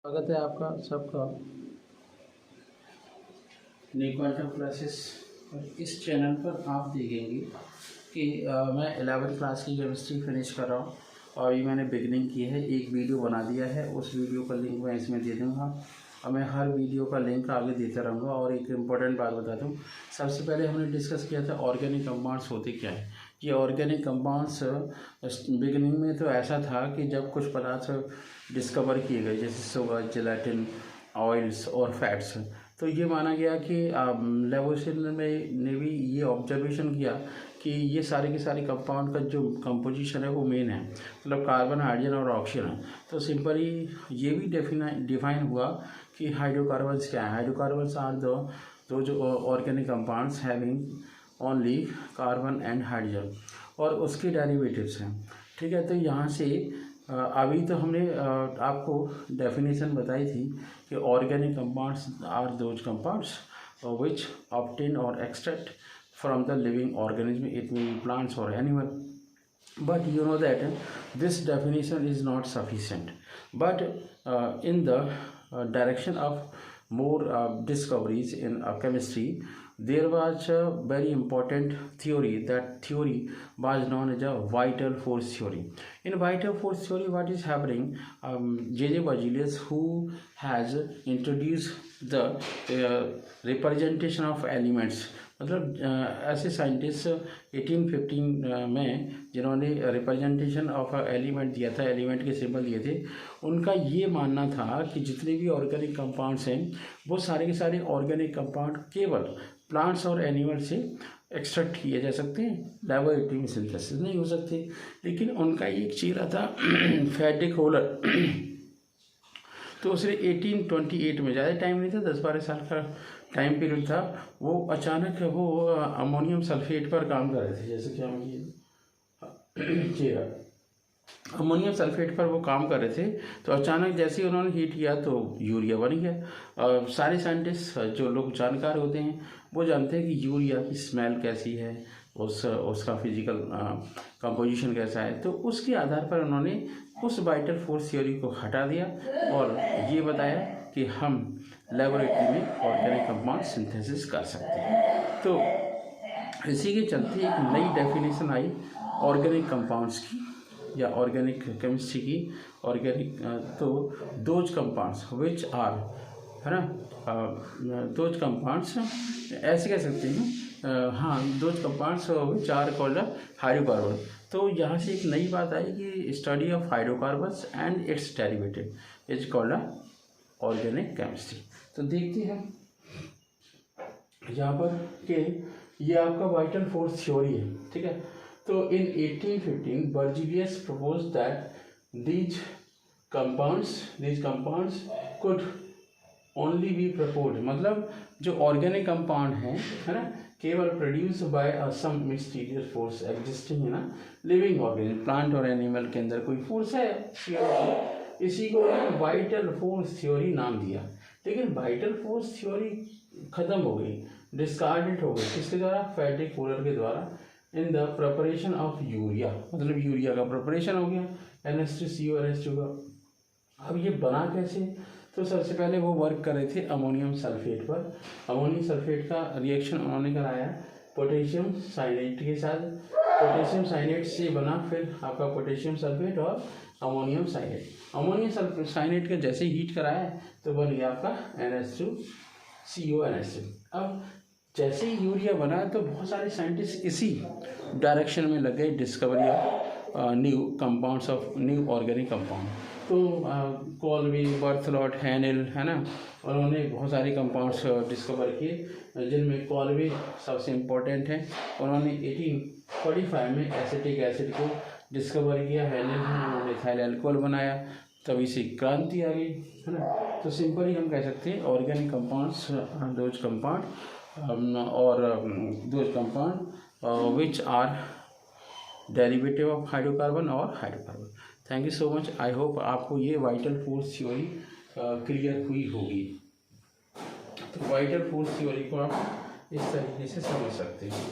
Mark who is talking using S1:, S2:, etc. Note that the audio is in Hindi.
S1: स्वागत है आपका सबका न्यू क्वांटम क्लासेस। इस चैनल पर आप देखेंगे कि मैं 11th क्लास की केमिस्ट्री फिनिश कर रहा हूँ और ये मैंने बिगनिंग की है, एक वीडियो बना दिया है। उस वीडियो का लिंक मैं इसमें दे दूँगा और मैं हर वीडियो का लिंक आगे देता रहूँगा। और एक इम्पॉर्टेंट बात बता दूँ, सबसे पहले हमने डिस्कस किया था ऑर्गेनिक कंपाउंड्स होते क्या है। ये ऑर्गेनिक कंपाउंड्स बिगिनिंग में तो ऐसा था कि जब कुछ पदार्थ डिस्कवर किए गए जैसे शुगर, जेलेटिन, ऑयल्स और फैट्स, तो ये माना गया कि लेबोरेटरी में ने भी ये ऑब्जर्वेशन किया कि ये सारे के सारे कंपाउंड का जो कंपोजिशन है वो मेन है, मतलब कार्बन, हाइड्रोजन और ऑक्सीजन है। तो सिंपली ये भी डिफाइन हुआ कि हाइड्रोकार्बन्स क्या है। हाइड्रोकार्बन्स आर दो जो organic compounds having only carbon and hydrogen और उसके डेरिवेटिव्स हैं। ठीक है, तो यहाँ से अभी तो हमने आपको डेफिनेशन बताई थी कि organic compounds are those compounds which obtain और extract from the living organism, it mean plants और animal. But you know that this definition is not sufficient. But in the direction of more discoveries in chemistry, there was a very important theory. That theory was known as a vital force theory. In vital force theory, what is happening? J.J. Berzelius, who has introduced the representation of elements, मतलब ऐसे साइंटिस्ट 1815 में जिन्होंने रिप्रेजेंटेशन ऑफ एलिमेंट दिया था, एलिमेंट के सिंबल दिए थे, उनका ये मानना था कि जितने भी ऑर्गेनिक कंपाउंड्स हैं वो सारे के सारे ऑर्गेनिक कंपाउंड केवल प्लांट्स और एनिमल से एक्सट्रैक्ट किए जा सकते हैं, लैबोरेटरी में सिंथेसिस नहीं हो सकते। लेकिन उनका एक चेहरा था फ्रेडरिक होलर, तो उसने 1828 में, ज़्यादा टाइम नहीं था, 10-12 साल का टाइम पीरियड था, वो अचानक वो अमोनियम सल्फेट पर काम कर रहे थे। जैसे कि हम ये चेहरा अमोनियम सल्फेट पर वो काम कर रहे थे, तो अचानक जैसे ही उन्होंने हीट किया तो यूरिया बन गया। सारे साइंटिस्ट जो लोग जानकार होते हैं वो जानते हैं कि यूरिया की स्मेल कैसी है, उसका फिजिकल कंपोजिशन कैसा है। तो उसके आधार पर उन्होंने उस वाइटल फोर्स थ्योरी को हटा दिया और ये बताया कि हम लेबोरेटरी में ऑर्गेनिक कंपाउंड सिंथेसिस कर सकते हैं। तो इसी के चलते एक नई डेफिनेशन आई ऑर्गेनिक कंपाउंड्स की या ऑर्गेनिक केमिस्ट्री की। ऑर्गेनिक तो दोज कंपाउंड्स विच आर, है ना, दोज कंपाउंड्स ऐसे कह सकते हैं, हाँ, those compounds which are called hydrocarbon. तो यहाँ से एक नई बात आई कि study of hydrocarbons and its derivative is called organic chemistry. तो देखते हैं यहाँ पर कि ये आपका वाइटल फोर्स थ्योरी है। ठीक है, तो इन 1815 Berzelius propose that these compounds could only be proposed, मतलब जो ऑर्गेनिक कंपाउंड है ना, केवल produce by some mysterious force existing in living organism, plant और एनिमल के अंदर कोई फोर्स है, इसी को वाइटल फोर्स थ्योरी नाम दिया। लेकिन वाइटल फोर्स थ्योरी खत्म हो गई, डिस्कार्डेड हो गई, किसके द्वारा? फ्रेडरिक होलर के द्वारा, in the preparation of urea, मतलब यूरिया का प्रिपरेशन हो गया NH2CO NH2 का। अब ये बना कैसे? तो सबसे पहले वो वर्क कर रहे थे अमोनियम सल्फेट पर। अमोनियम सल्फेट का रिएक्शन उन्होंने कराया पोटेशियम साइनेट के साथ। पोटेशियम साइनेट से बना फिर आपका पोटेशियम सल्फेट और अमोनियम साइनेट। अमोनियम साइनेट का जैसे हीट कराया तो बन गया आपका NH2CO NH2। अब जैसे ही यूरिया बना तो बहुत सारे साइंटिस्ट इसी डायरेक्शन में लग गए, discovery of new compounds of new organic compound. तो कॉल्बी, बर्थलॉट, हैनेल, है ना, उन्होंने बहुत सारे कंपाउंड्स डिस्कवर किए, जिनमें कॉल्बी सबसे इम्पोर्टेंट है। उन्होंने 1845 में एसिटिक एसिड को डिस्कवर किया। हैनेल उन्होंने इथाइल अल्कोहल बनाया, तभी से क्रांति आ गई, है ना। तो सिंपली हम कह सकते हैं ऑर्गेनिक कंपाउंड्स, दोज कंपाउंड और those compound which are derivative of hydrocarbon और hydrocarbon. Thank you so much. I hope आपको ये वाइटल फोर्स थ्योरी क्लियर हुई होगी। तो वाइटल फोर्स थ्योरी को आप इस तरीके से समझ सकते हैं।